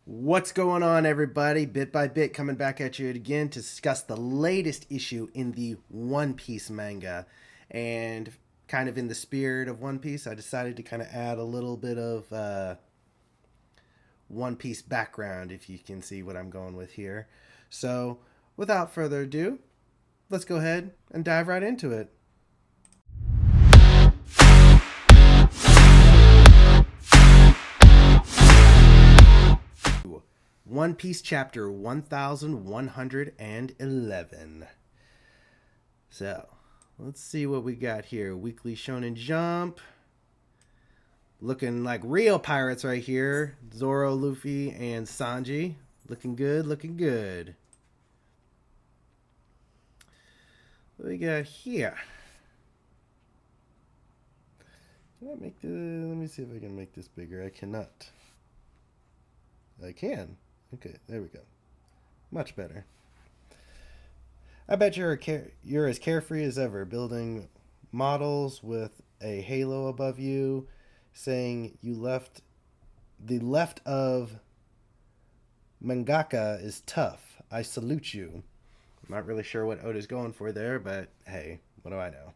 What's going on, everybody? Bit by bit, coming back at you again to discuss the latest issue in the One Piece manga. And kind of in the spirit of One Piece, I decided to kind of add a little bit of One Piece background, if you can see what I'm going with here. So, without further ado, let's go ahead and dive right into it. One Piece chapter 1111. So, let's see what we got here. Weekly Shonen Jump. Looking like real pirates right here. Zoro, Luffy, and Sanji. Looking good, looking good. What we got here? Can I make the... Let me see if I can make this bigger. I cannot. I can. Okay, there we go. Much better. I bet you're as carefree as ever, building models with a halo above you, saying you left the left of mangaka is tough. I salute you. I'm not really sure what Oda's going for there, but hey, what do I know?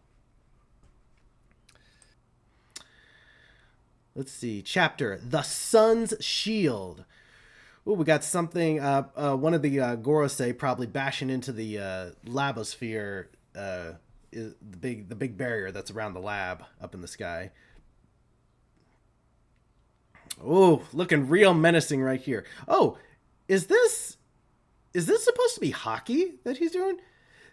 Let's see. Chapter The Sun's Shield. Oh, we got something. One of the Gorosei probably bashing into the labosphere. Is the big barrier that's around the lab up in the sky. Oh, looking real menacing right here. Oh, is this supposed to be hockey that he's doing?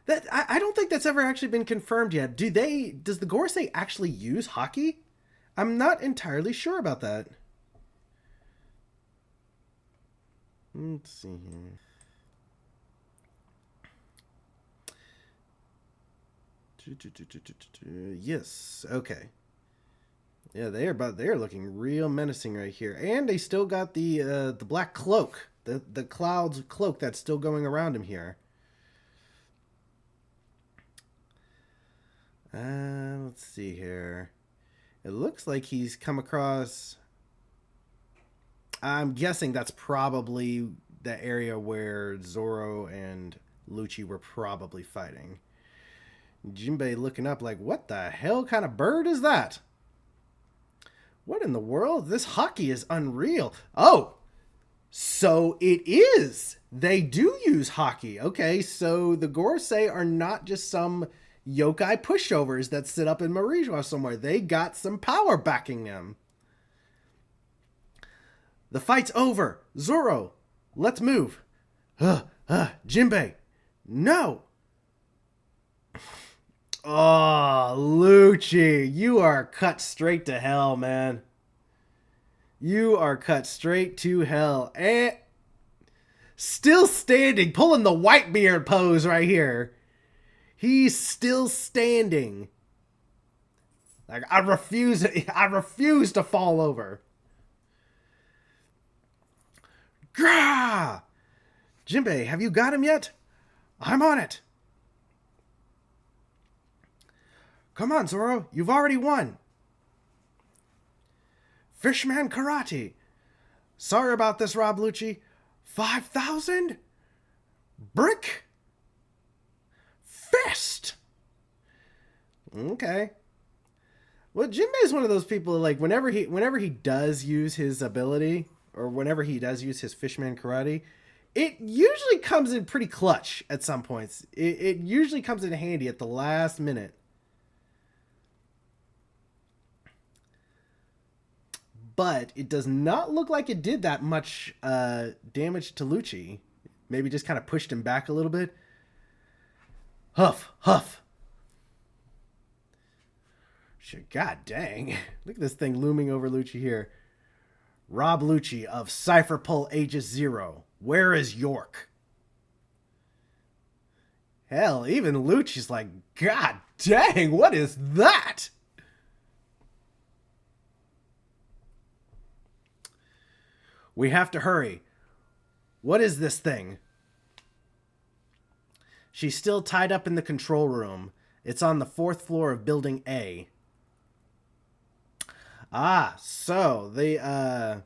That I don't think that's ever actually been confirmed yet. Does the Gorosei actually use hockey? I'm not entirely sure about that. Let's see here. Yes. Okay. Yeah, they're looking real menacing right here, and they still got the black cloak, the cloud's cloak that's still going around him here. Let's see here. It looks like he's come across. I'm guessing that's probably the area where Zoro and Lucci were probably fighting. Jinbei looking up like, what the hell kind of bird is that? What in the world? This hockey is unreal. Oh, so it is. They do use hockey. Okay, so the Gorosei are not just some yokai pushovers that sit up in Marijua somewhere. They got some power backing them. The fight's over. Zoro, let's move. Jinbei, no. Oh, Lucci, you are cut straight to hell, man. You are cut straight to hell. And still standing, pulling the Whitebeard pose right here. He's still standing. Like I refuse to fall over. Grah! Jinbei, have you got him yet? I'm on it. Come on, Zoro, you've already won. Fishman Karate. Sorry about this, Rob Lucci. 5,000? Brick? Fist? Okay. Well, Jinbei's one of those people, like, whenever he does use his ability, or whenever he does use his Fishman Karate, it usually comes in pretty clutch at some points. It usually comes in handy at the last minute. But it does not look like it did that much damage to Lucci. Maybe just kind of pushed him back a little bit. Huff, huff. God dang. Look at this thing looming over Lucci here. Rob Lucci of Cypher Pull Aegis Zero. Where is York? Hell, even Lucci's like, God dang, what is that? We have to hurry. What is this thing? She's still tied up in the control room. It's on the 4th floor of Building A. Ah, so the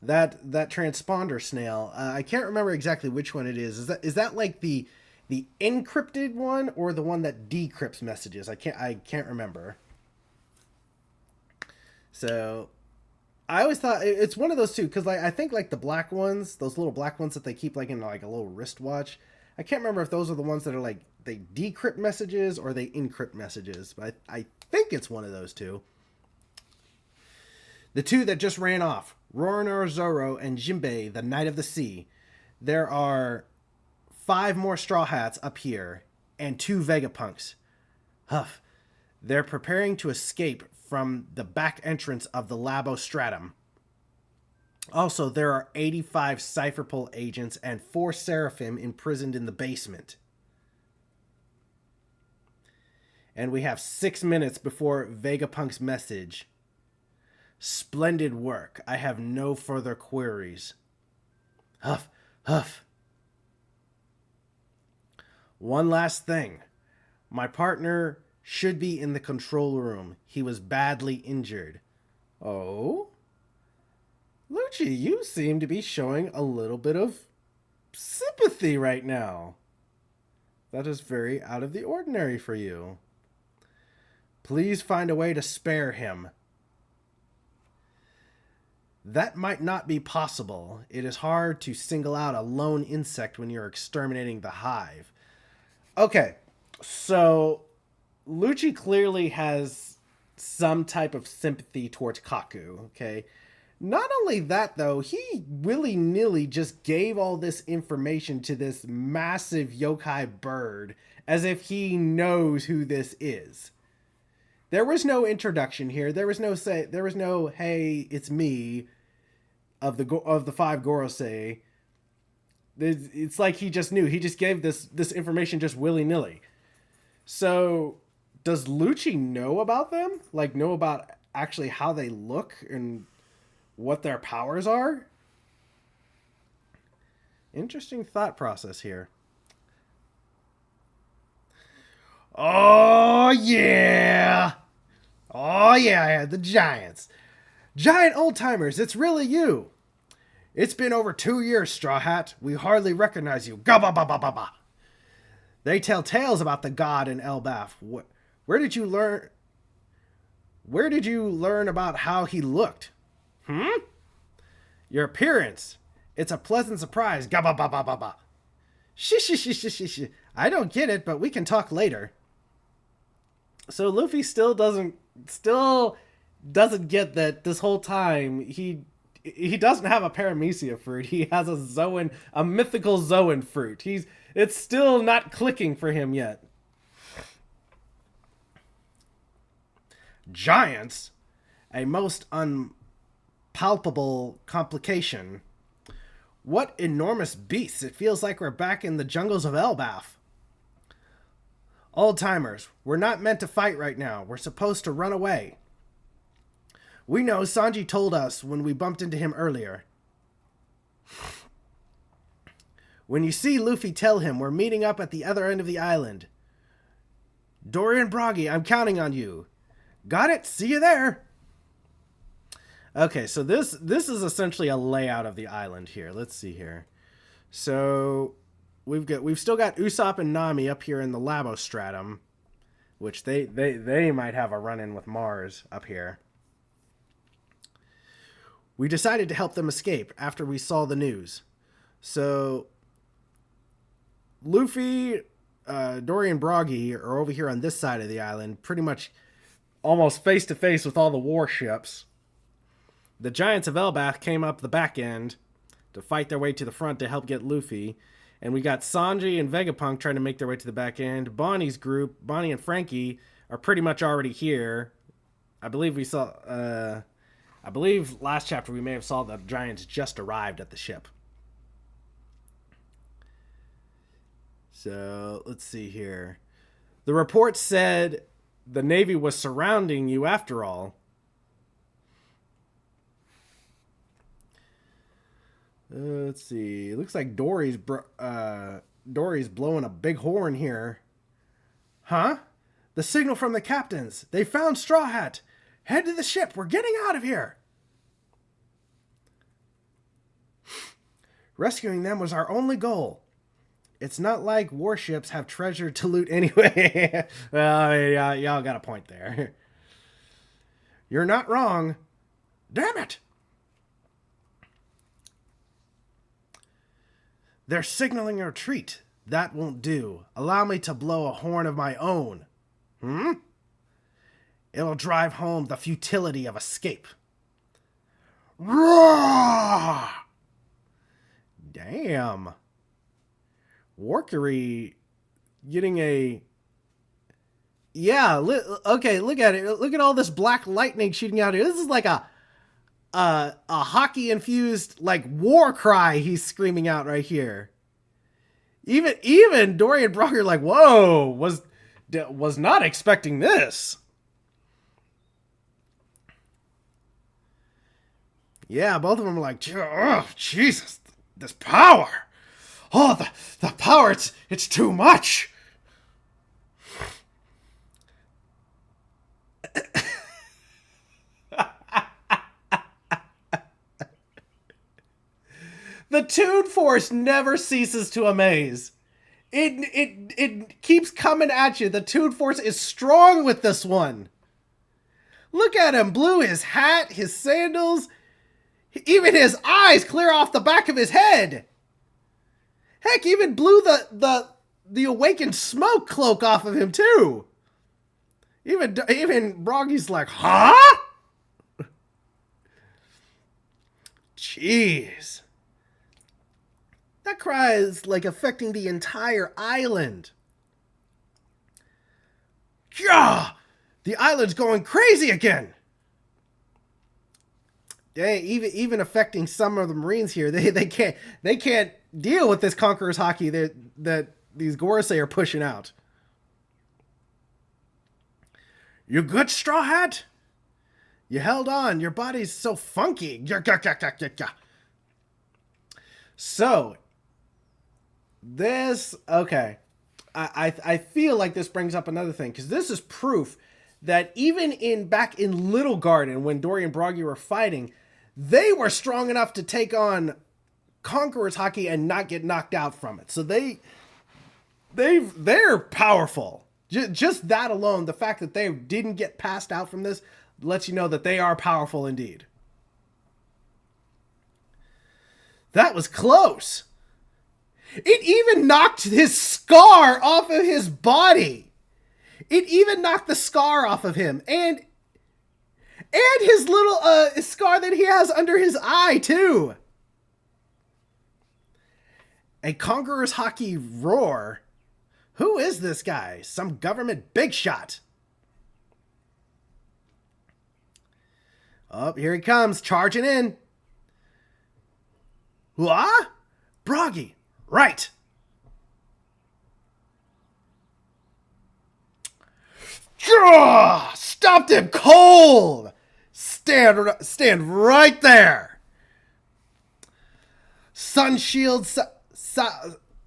that transponder snail. I can't remember exactly which one it is. Is that like the encrypted one or the one that decrypts messages? I can't remember. So I always thought it's one of those two because like I think like the black ones, those little black ones that they keep like in like a little wristwatch. I can't remember if those are the ones that are like they decrypt messages or they encrypt messages, but I think it's one of those two. The two that just ran off, Roronoa Zoro and Jinbei, the Knight of the Sea. There are 5 more Straw Hats up here and 2 Vegapunks. Huff. They're preparing to escape from the back entrance of the Labostratum. Also, there are 85 Cypherpole agents and 4 Seraphim imprisoned in the basement. And we have 6 minutes before Vegapunk's message. Splendid work. I have no further queries. Huff, huff. One last thing. My partner should be in the control room. He was badly injured. Oh? Lucci, you seem to be showing a little bit of sympathy right now. That is very out of the ordinary for you. Please find a way to spare him. That might not be possible. It is hard to single out a lone insect when you're exterminating the hive. Okay, so Lucci clearly has some type of sympathy towards Kaku, okay? Not only that, though, he willy-nilly just gave all this information to this massive yokai bird as if he knows who this is. There was no introduction here. There was no hey, it's me of the 5 Gorosei. It's like he just knew. He just gave this information just willy-nilly. So, does Lucci know about them? Like, know about actually how they look and what their powers are? Interesting thought process here. Oh, yeah! Oh, yeah, the Giants. Giant old-timers, it's really you. It's been over 2 years, Straw Hat. We hardly recognize you. Gaba-ba-ba-ba-ba. They tell tales about the god in Elbaf. Where did you learn... Where did you learn about how he looked? Your appearance. It's a pleasant surprise. Gaba-ba-ba-ba-ba. Shish. I don't get it, but we can talk later. So Luffy still doesn't get that this whole time he doesn't have a paramecia fruit. He has a mythical Zoan fruit. It's still not clicking for him yet. Giants, a most unpalpable complication. What enormous beasts! It feels like we're back in the jungles of Elbaf. Old-timers, we're not meant to fight right now. We're supposed to run away. We know, Sanji told us when we bumped into him earlier. When you see Luffy, tell him we're meeting up at the other end of the island. Dory and Broggy, I'm counting on you. Got it? See you there. Okay, so this is essentially a layout of the island here. Let's see here. So we've still got Usopp and Nami up here in the Labostratum, which they might have a run-in with Mars up here. We decided to help them escape after we saw the news. So Luffy, Dory, and Broggy are over here on this side of the island, pretty much almost face to face with all the warships. The Giants of Elbaf came up the back end to fight their way to the front to help get Luffy. And we got Sanji and Vegapunk trying to make their way to the back end. Bonnie's group, Bonnie and Frankie, are pretty much already here. I believe last chapter we may have saw the Giants just arrived at the ship. So, let's see here. The report said the Navy was surrounding you after all. Let's see. It looks like Dory's blowing a big horn here. Huh? The signal from the captains. They found Straw Hat. Head to the ship. We're getting out of here. Rescuing them was our only goal. It's not like warships have treasure to loot anyway. Well, I mean, y'all got a point there. You're not wrong. Damn it! They're signaling a retreat. That won't do. Allow me to blow a horn of my own. It'll drive home the futility of escape. Roar! Damn. Warkery getting a... Yeah, okay, look at it. Look at all this black lightning shooting out here. This is like a hockey-infused, like, war cry he's screaming out right here. Even Dory and Brock are like, whoa, was not expecting this. Yeah, both of them are like, oh, Jesus, this power. Oh, the power, it's too much. The Toon Force never ceases to amaze. It keeps coming at you. The Toon Force is strong with this one. Look at him. Blew his hat, his sandals, even his eyes clear off the back of his head. Heck, even blew the awakened smoke cloak off of him too. Even Broggy's like, huh? Jeez. That cry is like affecting the entire island. Yeah, the island's going crazy again. Dang, even affecting some of the Marines here. They can't deal with this Conqueror's Haki that these Gorosei are pushing out. You good, Straw Hat? You held on. Your body's so funky. So, this, okay. I feel like this brings up another thing, because this is proof that even back in Little Garden, when Dory and Broggy were fighting, they were strong enough to take on Conqueror's Haki and not get knocked out from it. So they're powerful. Just that alone, the fact that they didn't get passed out from this, lets you know that they are powerful indeed. That was close. It even knocked his scar off of his body. It even knocked the scar off of him. And his little scar that he has under his eye, too. A Conqueror's Haki roar. Who is this guy? Some government big shot. Oh, here he comes, charging in. What? Broggy, right. Stopped him cold. Stand right there. Sunshield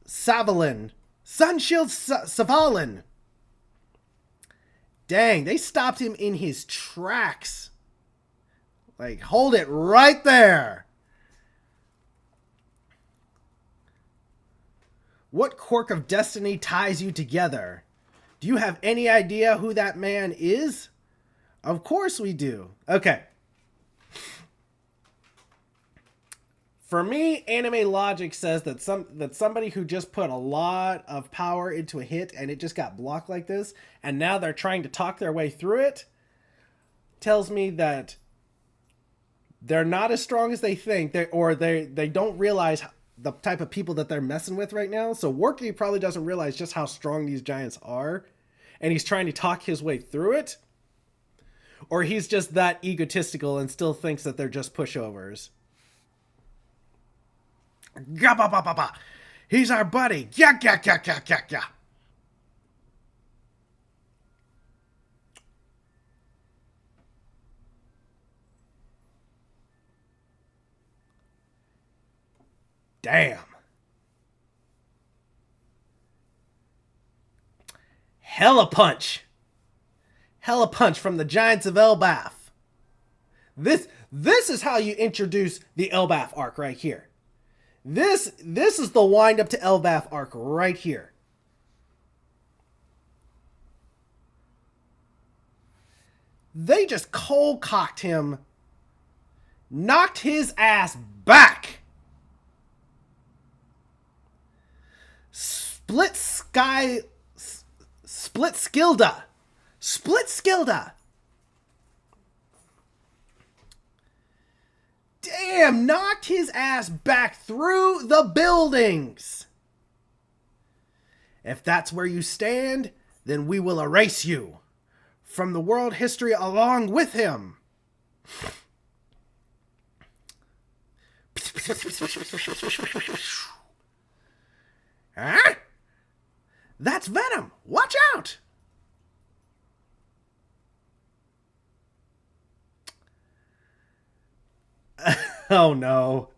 Savalin. Sunshield Savalin. Dang, they stopped him in his tracks. Like, hold it right there. What quirk of destiny ties you together? Do you have any idea who that man is? Of course we do. Okay. For me, anime logic says that somebody who just put a lot of power into a hit and it just got blocked like this, and now they're trying to talk their way through it, tells me that they're not as strong as they think, they don't realize the type of people that they're messing with right now. So Worky probably doesn't realize just how strong these giants are, and he's trying to talk his way through it. Or he's just that egotistical and still thinks that they're just pushovers. He's our buddy. Yeah. Damn. Hella punch. Hella punch from the Giants of Elbaf. This is how you introduce the Elbaf arc right here. This is the wind up to Elbaf arc right here. They just cold cocked him, knocked his ass back. Split Skilda. Damn, knocked his ass back through the buildings. If that's where you stand, then we will erase you from the world history along with him. Huh? That's Venom. Watch out. Oh no.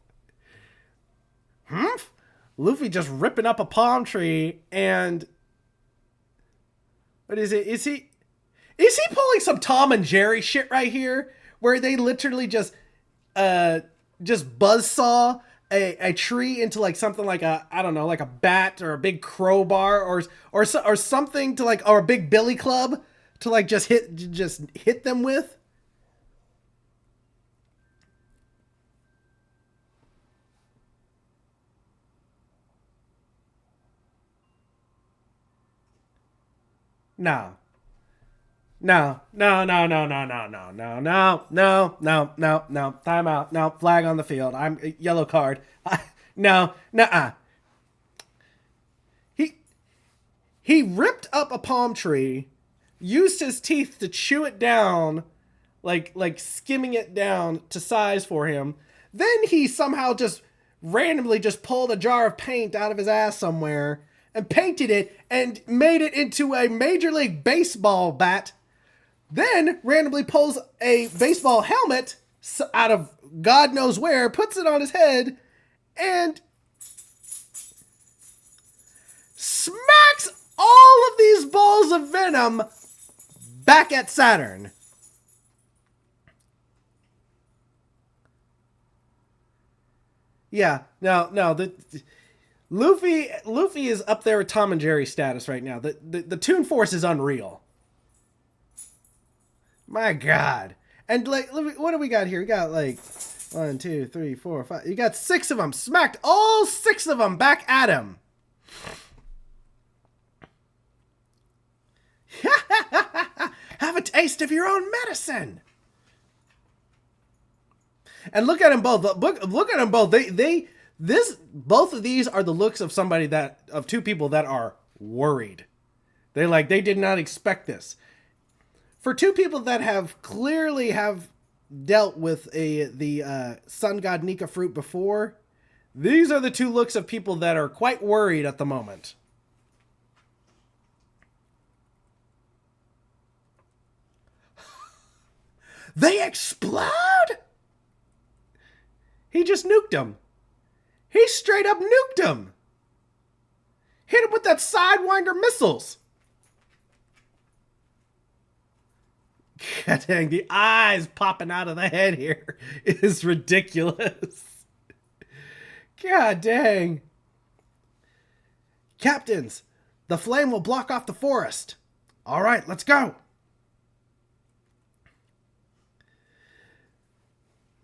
Luffy just ripping up a palm tree and what is it? Is he pulling some Tom and Jerry shit right here where they literally just buzzsaw a tree into like something like a, I don't know, like a bat or a big crowbar or something to like, or a big billy club to like just hit them with? No. No. Time out. No, flag on the field. I'm yellow card. No. Nuh-uh. He ripped up a palm tree, used his teeth to chew it down, like skimming it down to size for him. Then he somehow just randomly just pulled a jar of paint out of his ass somewhere and painted it and made it into a Major League Baseball bat. Then randomly pulls a baseball helmet out of God knows where, puts it on his head, and smacks all of these balls of venom back at Saturn. Yeah, no. Luffy is up there with Tom and Jerry status right now. The Toon Force is unreal. My God. And like, what do we got here? We got like 1, 2, 3, 4, 5. You got 6 of them. Smacked all 6 of them back at him. Have a taste of your own medicine. And look at them both. Look at them both. Both of these are the looks of of 2 people that are worried. They did not expect this. For 2 people that have clearly dealt with the sun god Nika fruit before, these are the 2 looks of people that are quite worried at the moment. They explode? He just nuked him. He straight up nuked him. Hit him with that Sidewinder missiles. God dang, the eyes popping out of the head here is ridiculous. God dang. Captains, the flame will block off the forest. All right, let's go.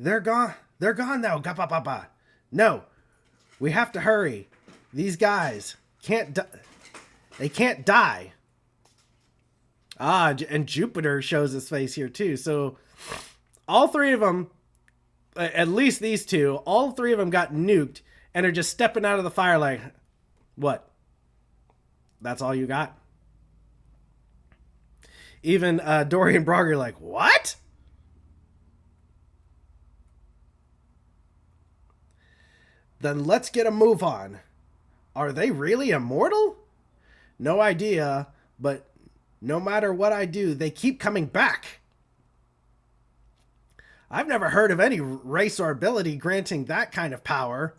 They're gone. They're gone now. Gapapapa. No, we have to hurry. These guys they can't die. Ah, and Jupiter shows his face here too. So all 3 of them, at least these 2, all 3 of them got nuked and are just stepping out of the fire like, what? That's all you got? Even Dory and Brogger are like, what? Then let's get a move on. Are they really immortal? No idea, but no matter what I do, they keep coming back. I've never heard of any race or ability granting that kind of power.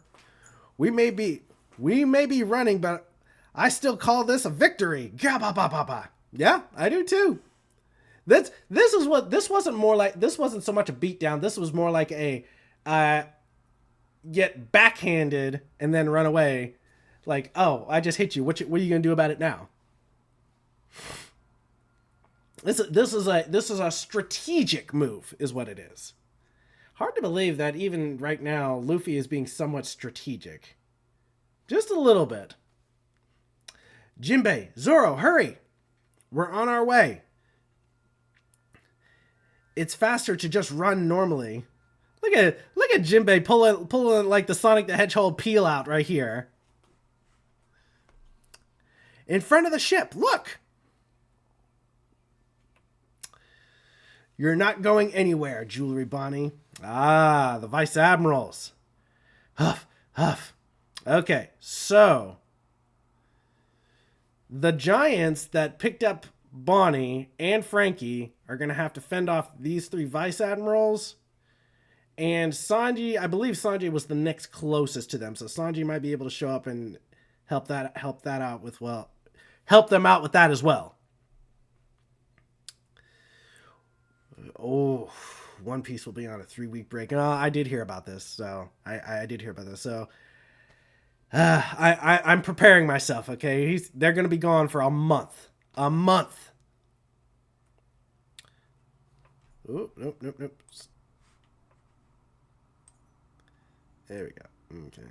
We may be running, but I still call this a victory. Yeah, I do too. This wasn't so much a beatdown. This was more like get backhanded and then run away. Like, oh, I just hit you. What are you gonna do about it now? This is a strategic move, is what it is. Hard to believe that even right now, Luffy is being somewhat strategic. Just a little bit. Jinbei, Zoro, hurry! We're on our way. It's faster to just run normally. Look at Jinbei pulling like the Sonic the Hedgehog peel out right here. In front of the ship, look! You're not going anywhere, Jewelry Bonnie. Ah, the Vice Admirals. Huff, huff. Okay, so the giants that picked up Bonnie and Frankie are going to have to fend off these 3 Vice Admirals. And Sanji, I believe Sanji was the next closest to them. So Sanji might be able to show up and help them out with that as well. Oh, One Piece will be on a 3-week break. I did hear about this. So I did hear about this. So I'm preparing myself. Okay, they're going to be gone for a month. A month. Oh, nope. There we go. Okay.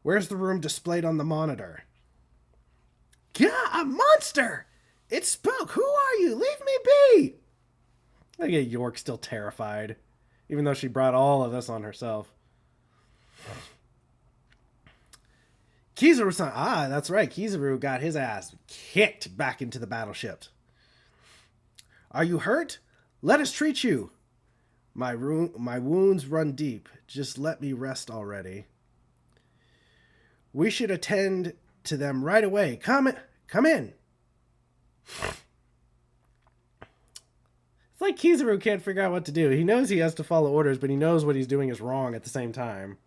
Where's the room displayed on the monitor? Yeah, a monster! It spoke. Who are you? Leave me be! Look at York still terrified, even though she brought all of this on herself. Kizaru-san. Ah, that's right. Kizaru got his ass kicked back into the battleship. Are you hurt? Let us treat you. My wounds run deep. Just let me rest already. We should attend to them right away. Come in. It's like Kizaru can't figure out what to do. He knows he has to follow orders, but he knows what he's doing is wrong at the same time.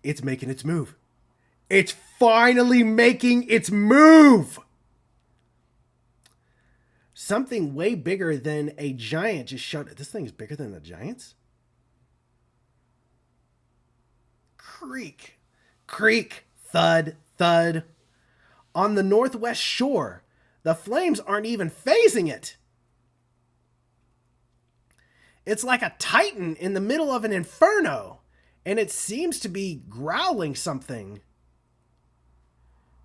It's making its move. It's finally making its move! Something way bigger than a giant just showed. This thing is bigger than the giants? Creak. Creak. Thud. Thud. On the northwest shore. The flames aren't even phasing it. It's like a titan in the middle of an inferno. And it seems to be growling something.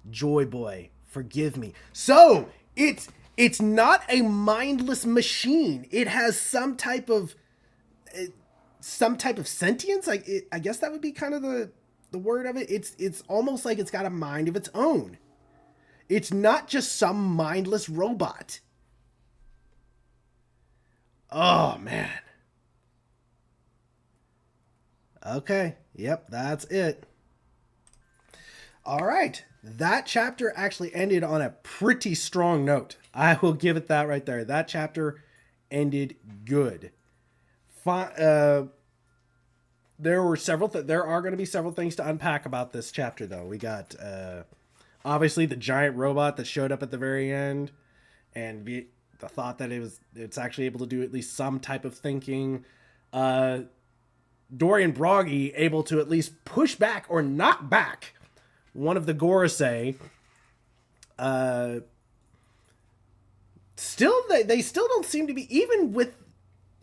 Joy Boy, forgive me. So, it's not a mindless machine. It has some type of sentience. I guess that would be kind of the word of it. It's almost like it's got a mind of its own. It's not just some mindless robot. Oh, man. Okay. Yep, that's it. All right. That chapter actually ended on a pretty strong note. I will give it that right there. That chapter ended good. There are going to be several things to unpack about this chapter, though. We got obviously the giant robot that showed up at the very end, and the thought that it's actually able to do at least some type of thinking. Dorian Broggy able to at least push back or knock back one of the Gorosei. Still, they still don't seem to be, even with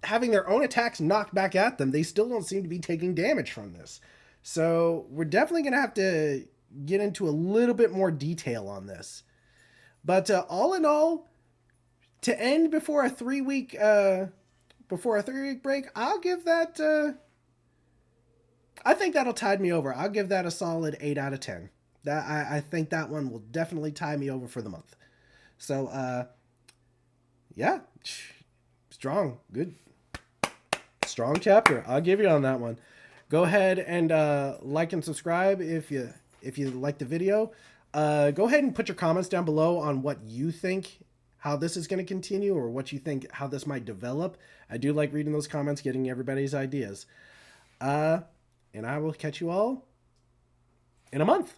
having their own attacks knocked back at them, they still don't seem to be taking damage from this. So we're definitely going to have to get into a little bit more detail on this. But all in all, to end before a 3-week break, I'll give that. I think that'll tide me over. I'll give that a solid 8 out of 10. I think that one will definitely tide me over for the month. So, yeah, strong, good, strong chapter. I'll give you on that one. Go ahead and like and subscribe if you like the video. Go ahead and put your comments down below on what you think, how this is going to continue, or what you think, how this might develop. I do like reading those comments, getting everybody's ideas. And I will catch you all in a month.